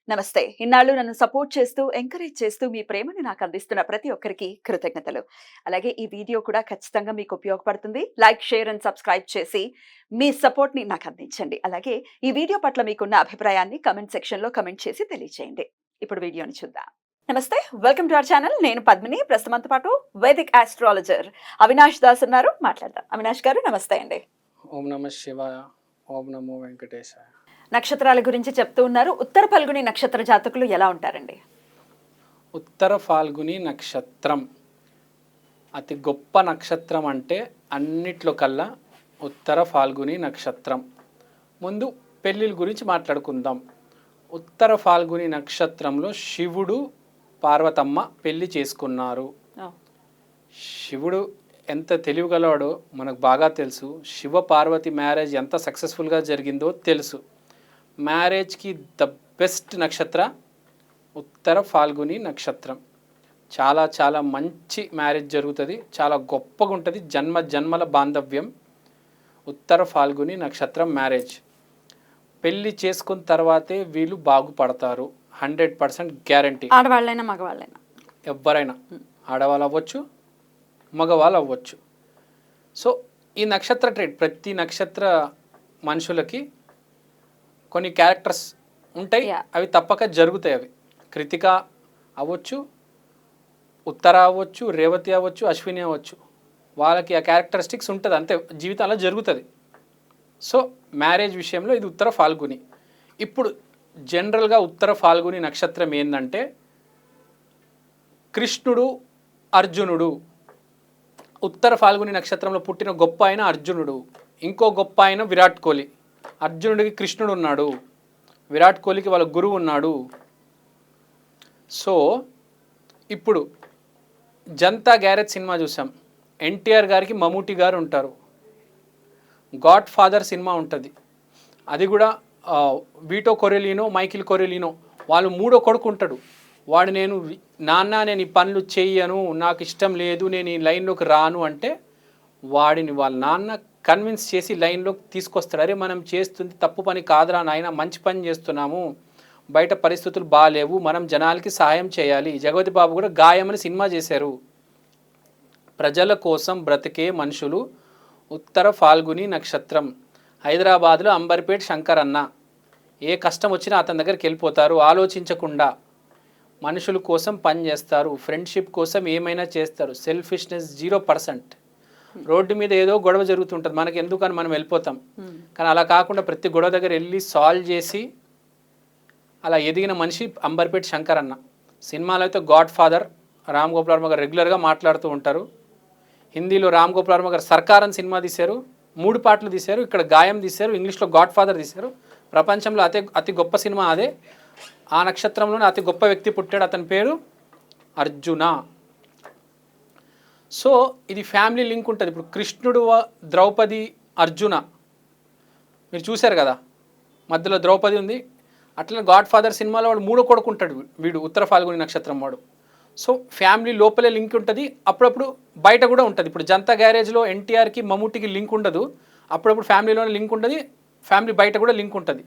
నమస్తే. ఇన్నాళ్ళు నన్ను సపోర్ట్ చేస్తూ, ఎంకరేజ్ చేస్తూ మీ ప్రేమని నాకు అందిస్తున్న ప్రతి ఒక్కరికి కృతజ్ఞతలు. అలాగే ఈ వీడియో కూడా ఖచ్చితంగా మీకు ఉపయోగపడుతుంది. లైక్, షేర్ అండ్ సబ్స్క్రైబ్ చేసి మీ సపోర్ట్‌ని నాకు అందించండి. అలాగే ఈ వీడియో పట్ల మీకున్న అభిప్రాయాన్ని కామెంట్ సెక్షన్‌లో కామెంట్ చేసి తెలియజేయండి. ఇప్పుడు వీడియోని చూద్దాం. నమస్తే. Welcome to our channel. నేను పద్మిని. ప్రస్తుతం మనతో పాటు వైదిక్ ఆస్ట్రాలజర్ అవినాష్ దాస్ ఉన్నారు. మాట్లాడదాం. అవినాష్ గారు నమస్తే అండి. ఓం నమ శివాయ. ఓం నమో వెంకటేశాయ. నక్షత్రాల గురించి చెప్తూ ఉన్నారు. ఉత్తర ఫల్గుని నక్షత్ర జాతకులు ఎలా ఉంటారండి? ఉత్తర ఫాల్గుని నక్షత్రం అతి గొప్ప నక్షత్రం అంటే అన్నిట్లో కల్లా ఉత్తర ఫాల్గుని నక్షత్రం. ముందు పెళ్ళిళ్ళ గురించి మాట్లాడుకుందాం. ఉత్తర ఫాల్గుని నక్షత్రంలో శివుడు పార్వతమ్మ పెళ్లి చేసుకున్నారు. శివుడు ఎంత తెలివిగలవాడో మనకు బాగా తెలుసు. శివ పార్వతి మ్యారేజ్ ఎంత సక్సెస్ఫుల్గా జరిగిందో తెలుసు. మ్యారేజ్కి ద బెస్ట్ నక్షత్ర ఉత్తర ఫాల్గుని నక్షత్రం. చాలా చాలా మంచి మ్యారేజ్ జరుగుతుంది, చాలా గొప్పగా ఉంటుంది. జన్మ జన్మల బాంధవ్యం ఉత్తర ఫాల్గుని నక్షత్రం మ్యారేజ్. పెళ్ళి చేసుకున్న తర్వాతే వీళ్ళు బాగుపడతారు. 100% గ్యారంటీ. ఆడవాళ్ళైనా మగవాళ్ళైనా ఎవరైనా, ఆడవాళ్ళు అవ్వచ్చు, మగవాళ్ళు అవ్వచ్చు. సో ఈ నక్షత్ర ట్రేడ్ ప్రతి నక్షత్ర మనుషులకి కొన్ని క్యారెక్టర్స్ ఉంటాయి. అవి తప్పక జరుగుతాయి. అవి కృతిక అవ్వచ్చు, ఉత్తర అవ్వచ్చు, రేవతి అవ్వచ్చు, అశ్విని అవ్వచ్చు. వాళ్ళకి ఆ క్యారెక్టరిస్టిక్స్ ఉంటుంది, అంతే జీవితంలో జరుగుతుంది. సో మ్యారేజ్ విషయంలో ఇది ఉత్తర ఫాల్గుని. ఇప్పుడు జనరల్గా ఉత్తర ఫాల్గుని నక్షత్రం ఏంటంటే కృష్ణుడు, అర్జునుడు. ఉత్తర ఫాల్గుని నక్షత్రంలో పుట్టిన గొప్ప ఆయన అర్జునుడు. ఇంకో గొప్ప ఆయన విరాట్ కోహ్లీ. అర్జునుడికి కృష్ణుడు ఉన్నాడు, విరాట్ కోహ్లీకి వాళ్ళ గురువు ఉన్నాడు. సో ఇప్పుడు జనతా గ్యారేజ్ సినిమా చూసాం. ఎన్టీఆర్ గారికి మమ్ముట్టి గారు ఉంటారు. గాడ్ ఫాదర్ సినిమా ఉంటుంది, అది కూడా వీటో కొరెలినో, మైకిల్ కొరెలినో వాళ్ళు మూడో కొడుకు ఉంటాడు. వాడు నాన్న నేను ఈ పనులు చెయ్యను, నాకు ఇష్టం లేదు, నేను ఈ లైన్లోకి రాను అంటే వాడిని వాళ్ళ నాన్న కన్విన్స్ చేసి లైన్లోకి తీసుకొస్తాడు. అరే మనం చేస్తుంది తప్పు పని కాదురా నాయన, మంచి పని చేస్తున్నాము, బయట పరిస్థితులు బాగాలేవు, మనం జనాలకి సహాయం చేయాలి. జగపతి బాబు కూడా గాయమని సినిమా చేశారు. ప్రజల కోసం బ్రతికే మనుషులు ఉత్తర ఫాల్గుని నక్షత్రం. హైదరాబాద్లో అంబర్పేట్ శంకర్ అన్న ఏ కష్టం వచ్చినా అతని దగ్గరికి వెళ్ళిపోతారు. ఆలోచించకుండా మనుషుల కోసం పని చేస్తారు, ఫ్రెండ్షిప్ కోసం ఏమైనా చేస్తారు. సెల్ఫిష్నెస్ 0%. రోడ్డు మీద ఏదో గొడవ జరుగుతుంటుంది, మనకి ఎందుకని మనం వెళ్ళిపోతాం. కానీ అలా కాకుండా ప్రతి గొడవ దగ్గర వెళ్ళి సాల్వ్ చేసి అలా ఎదిగిన మనిషి అంబర్పేట్ శంకర్ అన్న. సినిమాలో అయితే గాడ్ ఫాదర్ రామ్ గోపాల్ వర్మ గారు రెగ్యులర్గా మాట్లాడుతూ ఉంటారు. హిందీలో రామ్ గోపాల్ వర్మ గారు సర్కార్ అని సినిమా తీశారు, 3 పాటలు తీశారు. ఇక్కడ గాయం తీశారు, ఇంగ్లీష్లో గాడ్ ఫాదర్ తీశారు. ప్రపంచంలో అతి గొప్ప సినిమా అదే. ఆ నక్షత్రంలోనే అతి గొప్ప వ్యక్తి పుట్టాడు, అతని పేరు అర్జున. సో ఇది ఫ్యామిలీ లింక్ ఉంటుంది. ఇప్పుడు కృష్ణుడు, ద్రౌపది, అర్జున మీరు చూశారు కదా, మధ్యలో ద్రౌపది ఉంది. అట్లా గాడ్ ఫాదర్ సినిమాలో వాడు మూడో కొడుకు ఉంటాడు, వీడు ఉత్తర ఫాల్గుని నక్షత్రం వాడు. సో ఫ్యామిలీ లోపలే లింక్ ఉంటుంది, అప్పుడప్పుడు బయట కూడా ఉంటుంది. ఇప్పుడు జనతా గ్యారేజ్లో ఎన్టీఆర్కి మమ్ముట్టికి లింక్ ఉండదు, అప్పుడప్పుడు ఫ్యామిలీలోనే లింక్ ఉంటుంది, ఫ్యామిలీ బయట కూడా లింక్ ఉంటుంది.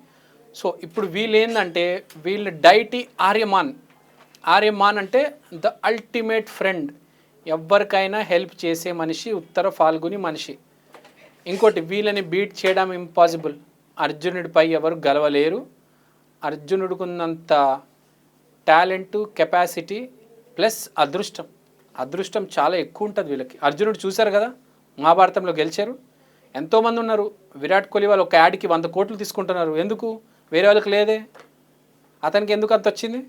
సో ఇప్పుడు వీళ్ళు ఏంటంటే వీళ్ళ డైటీ ఆర్యమాన్ అంటే ద అల్టిమేట్ ఫ్రెండ్. ఎవరికైనా హెల్ప్ చేసే మనిషి ఉత్తర ఫాల్గుని మనిషి. ఇంకోటి, వీళ్ళని బీట్ చేయడం ఇంపాసిబుల్. అర్జునుడిపై ఎవరు గెలవలేరు. అర్జునుడికున్నంత టాలెంటు, కెపాసిటీ ప్లస్ అదృష్టం చాలా ఎక్కువ ఉంటుంది వీళ్ళకి. అర్జునుడు చూశారు కదా, మహాభారతంలో గెలిచారు. ఎంతోమంది ఉన్నారు. విరాట్ కోహ్లీ వాళ్ళు ఒక యాడ్కి 100 కోట్లు తీసుకుంటున్నారు. ఎందుకు? వేరే వాళ్ళకి లేదే, అతనికి ఎందుకు అంత వచ్చింది?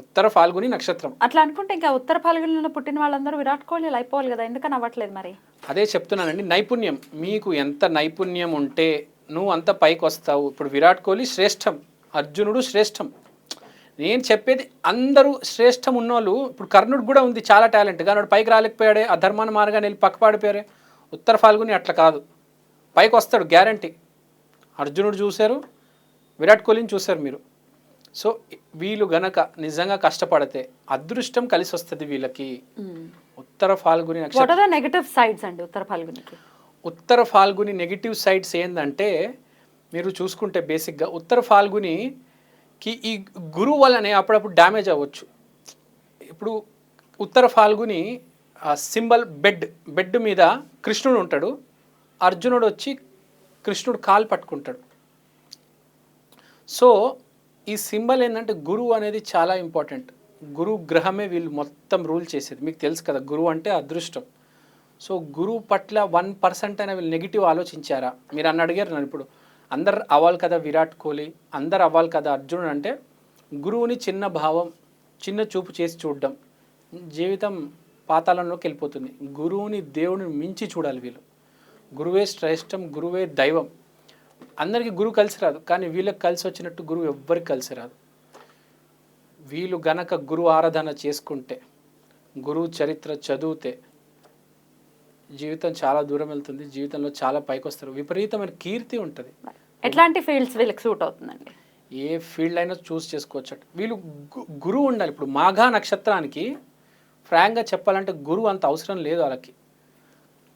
ఉత్తర ఫాల్గుని నక్షత్రం. అట్లా అనుకుంటే ఇంకా ఉత్తర ఫాల్గునిలో పుట్టిన వాళ్ళందరూ విరాట్ కోహ్లీలు అయిపోవాలి కదా, ఎందుకని అవ్వట్లేదు మరి? అదే చెప్తున్నానండి, నైపుణ్యం. మీకు ఎంత నైపుణ్యం ఉంటే నువ్వు అంత పైకి వస్తావు. ఇప్పుడు విరాట్ కోహ్లీ శ్రేష్టం, అర్జునుడు శ్రేష్టం. నేను చెప్పేది అందరూ శ్రేష్టం ఉన్నోళ్ళు. ఇప్పుడు కర్ణుడు కూడా ఉంది చాలా టాలెంట్, కానీ వాడు పైకి రాలేకపోయాడే, ఆ ధర్మాన మార్గాన్ని వెళ్ళి పక్కపాడిపోయారే. ఉత్తర ఫాల్గుని అట్లా కాదు, పైకి వస్తాడు గ్యారంటీ. అర్జునుడు చూశారు, విరాట్ కోహ్లీని చూశారు మీరు. సో వీళ్ళు గనక నిజంగా కష్టపడితే అదృష్టం కలిసి వస్తుంది వీళ్ళకి. ఉత్తర ఫాల్గుని నక్షత్రం నెగటివ్ సైడ్స్ అండి ఉత్తర ఫాల్గునికి. ఉత్తర ఫాల్గుని నెగిటివ్ సైడ్స్ ఏంటంటే మీరు చూసుకుంటే బేసిక్గా ఉత్తర ఫాల్గుని ఈ గురువు వల్లనే అప్పుడప్పుడు డ్యామేజ్ అవ్వచ్చు. ఇప్పుడు ఉత్తర ఫాల్గుని సింబల్ బెడ్ మీద కృష్ణుడు ఉంటాడు, అర్జునుడు వచ్చి కృష్ణుడు కాలు పట్టుకుంటాడు. సో ఈ సింబల్ ఏంటంటే గురువు అనేది చాలా ఇంపార్టెంట్. గురువు గ్రహమే వీళ్ళు మొత్తం రూల్ చేసేది. మీకు తెలుసు కదా, గురువు అంటే అదృష్టం. సో గురువు పట్ల 1% అయినా వీళ్ళు నెగిటివ్ ఆలోచించారా? మీరు అడిగారు నన్ను. ఇప్పుడు అందరు అవ్వాలి కదా విరాట్ కోహ్లీ, అందరు అవ్వాలి కదా అర్జునుడు అంటే, గురువుని చిన్న భావం, చిన్న చూపు చేసి చూడడం జీవితం పాతాళంలోకి వెళ్ళిపోతుంది. గురువుని దేవుడిని మించి చూడాలి వీళ్ళు. గురువే శ్రేష్టం, గురువే దైవం. అందరికీ గురువు కలిసి రాదు, కానీ వీళ్ళకి కలిసి వచ్చినట్టు గురువు ఎవ్వరికి కలిసి రాదు. వీళ్ళు గనక గురువు ఆరాధన చేసుకుంటే, గురువు చరిత్ర చదివితే జీవితం చాలా దూరం వెళ్తుంది. జీవితంలో చాలా పైకి వస్తారు. విపరీతమైన కీర్తి ఉంటుంది. ఎట్లాంటి ఫీల్డ్స్ వీళ్ళకి సూట్ అవుతుందండి? ఏ ఫీల్డ్ అయినా చూస్ చేసుకోవచ్చు. వీళ్ళు గురువు ఉండాలి. ఇప్పుడు మాఘా నక్షత్రానికి ఫ్రాంక్గా చెప్పాలంటే గురువు అంత అవసరం లేదు వాళ్ళకి,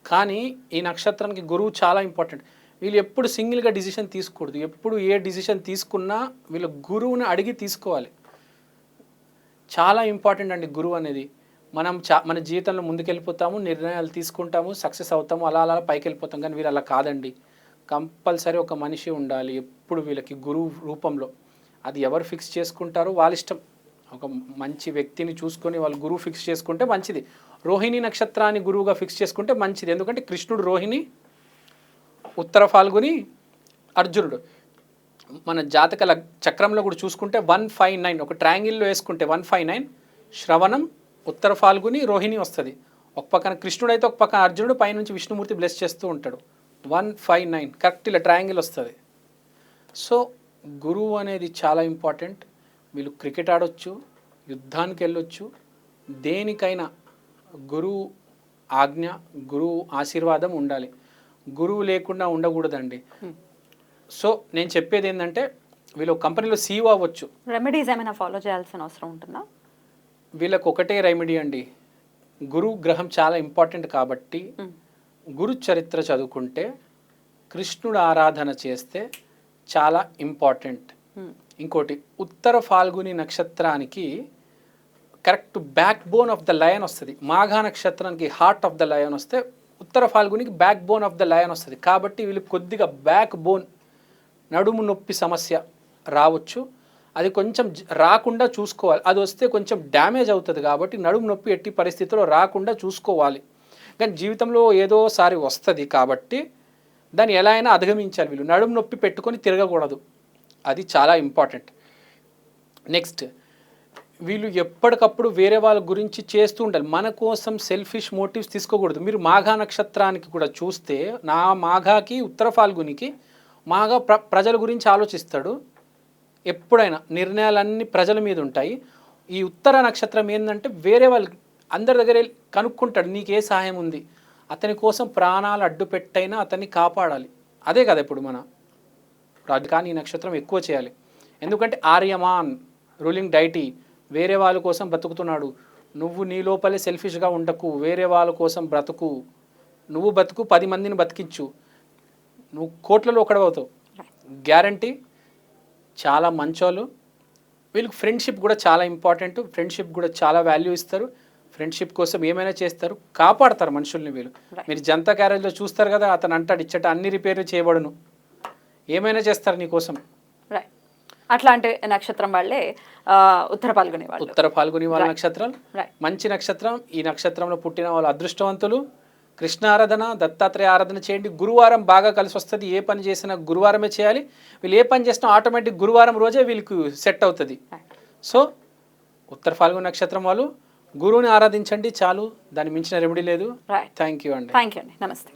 కానీ ఈ నక్షత్రానికి గురువు చాలా ఇంపార్టెంట్. వీళ్ళు ఎప్పుడు సింగిల్గా డిసిషన్ తీసుకోకూడదు. ఎప్పుడు ఏ డిసిషన్ తీసుకున్నా వీళ్ళు గురువుని అడిగి తీసుకోవాలి. చాలా ఇంపార్టెంట్ అండి గురువు అనేది. మనం మన జీవితంలో ముందుకెళ్ళిపోతాము, నిర్ణయాలు తీసుకుంటాము, సక్సెస్ అవుతాము, అలా అలా పైకి వెళ్ళిపోతాం. కానీ వీళ్ళు అలా కాదండి. కంపల్సరీ ఒక మనిషి ఉండాలి ఎప్పుడు వీళ్ళకి గురువు రూపంలో. అది ఎవరు ఫిక్స్ చేసుకుంటారో వాళ్ళ ఇష్టం. ఒక మంచి వ్యక్తిని చూసుకొని వాళ్ళు గురువు ఫిక్స్ చేసుకుంటే మంచిది. రోహిణి నక్షత్రాన్ని గురువుగా ఫిక్స్ చేసుకుంటే మంచిది. ఎందుకంటే కృష్ణుడు రోహిణి, ఉత్తర ఫాల్గుని అర్జునుడు. మన జాతక చక్రంలో కూడా చూసుకుంటే 159 ఒక ట్రయాంగిల్లో వేసుకుంటే 159 శ్రవణం, ఉత్తర ఫాల్గుని, రోహిణి వస్తుంది. ఒక పక్కన కృష్ణుడు అయితే ఒక పక్కన అర్జునుడు, పైనుంచి విష్ణుమూర్తి బ్లెస్ చేస్తూ ఉంటాడు. 159 కరెక్ట్ ఇలా ట్రయాంగిల్ వస్తుంది. సో గురువు అనేది చాలా ఇంపార్టెంట్. వీళ్ళు క్రికెట్ ఆడొచ్చు, యుద్ధానికి వెళ్ళొచ్చు, దేనికైనా గురువు ఆజ్ఞ, గురువు ఆశీర్వాదం ఉండాలి. గురువు లేకుండా ఉండకూడదండి. సో నేను చెప్పేది ఏంటంటే, వీళ్ళు కంపెనీలో సీఈఓ అవ్వచ్చు. రెమెడీస్ ఏమైనా ఫాలో చేయాల్సిన అవసరం ఉంటుందా? వీళ్ళకి ఒకటే రెమెడీ అండి. గురువు గ్రహం చాలా ఇంపార్టెంట్ కాబట్టి గురు చరిత్ర చదువుకుంటే, కృష్ణుడు ఆరాధన చేస్తే చాలా ఇంపార్టెంట్. ఇంకోటి, ఉత్తర ఫాల్గుని నక్షత్రానికి correct backbone of the lion వస్తుంది. మాఘా నక్షత్రానికి హార్ట్ ఆఫ్ ద లయన్ వస్తే, ఉత్తర ఫాల్గునికి backbone of the lion వస్తుంది. కాబట్టి వీళ్ళు కొద్దిగా బ్యాక్ బోన్, నడుము నొప్పి సమస్య రావచ్చు. అది కొంచెం రాకుండా చూసుకోవాలి. అది వస్తే కొంచెం డ్యామేజ్ అవుతుంది. కాబట్టి నడుము నొప్పి ఎట్టి పరిస్థితుల్లో రాకుండా చూసుకోవాలి. కానీ జీవితంలో ఏదోసారి వస్తుంది కాబట్టి దాన్ని ఎలా అయినా అధిగమించాలి. వీళ్ళు నడుము నొప్పి పెట్టుకొని తిరగకూడదు. అది చాలా ఇంపార్టెంట్. నెక్స్ట్, వీళ్ళు ఎప్పటికప్పుడు వేరే వాళ్ళ గురించి చేస్తూ ఉండాలి. మన కోసం సెల్ఫిష్ మోటివ్స్ తీసుకోకూడదు. మీరు మాఘా నక్షత్రానికి కూడా చూస్తే, నా మాఘాకి, ఉత్తర ఫాల్గునికి, మాఘా ప్రజల గురించి ఆలోచిస్తాడు. ఎప్పుడైనా నిర్ణయాలన్నీ ప్రజల మీద ఉంటాయి. ఈ ఉత్తర నక్షత్రం ఏంటంటే వేరే వాళ్ళు అందరి దగ్గర కనుక్కుంటాడు, నీకే సహాయం ఉంది. అతని కోసం ప్రాణాలు అడ్డు పెట్టైనా అతన్ని కాపాడాలి. అదే కదా ఇప్పుడు మన కానీ ఈ నక్షత్రం ఎక్కువ చేయాలి. ఎందుకంటే ఆర్యమాన్ రూలింగ్ డైటీ వేరే వాళ్ళ కోసం బ్రతుకుతున్నాడు. నువ్వు నీ లోపలే సెల్ఫిష్గా ఉండకు, వేరే వాళ్ళ కోసం బ్రతుకు. నువ్వు బతుకు, 10 మందిని బతికించు, నువ్వు కోట్లలో ఒకడవుతావు గ్యారంటీ. చాలా మంచోళ్ళు. వీళ్ళకి ఫ్రెండ్షిప్ కూడా చాలా ఇంపార్టెంట్. ఫ్రెండ్షిప్ కూడా చాలా వాల్యూ ఇస్తారు. ఫ్రెండ్షిప్ కోసం ఏమైనా చేస్తారు, కాపాడతారు మనుషుల్ని వీళ్ళు. మీరు జనతా గ్యారేజ్లో చూస్తారు కదా, అతను అంటాడు ఇచ్చట అన్ని రిపేర్లు చేయబడును, ఏమైనా చేస్తారు నీకోసం. అట్లాంటి నక్షత్రం వాళ్ళే ఉత్తర ఫాల్గుని వాళ్ళు. ఉత్తర ఫాల్గుని వాళ్ళ నక్షత్రం మంచి నక్షత్రం. ఈ నక్షత్రంలో పుట్టిన వాళ్ళు అదృష్టవంతులు. కృష్ణ ఆరాధన, దత్తాత్రేయ ఆరాధన చేయండి. గురువారం బాగా కలిసి వస్తుంది. ఏ పని చేసినా గురువారమే చేయాలి. వీళ్ళు ఏ పని చేసినా ఆటోమేటిక్ గురువారం రోజే వీళ్ళకి సెట్ అవుతుంది. సో ఉత్తర ఫాల్గుని నక్షత్రం వాళ్ళు గురువుని ఆరాధించండి చాలు, దాన్ని మించిన రెమెడీ లేదు. థ్యాంక్ యూ అండి. నమస్తే.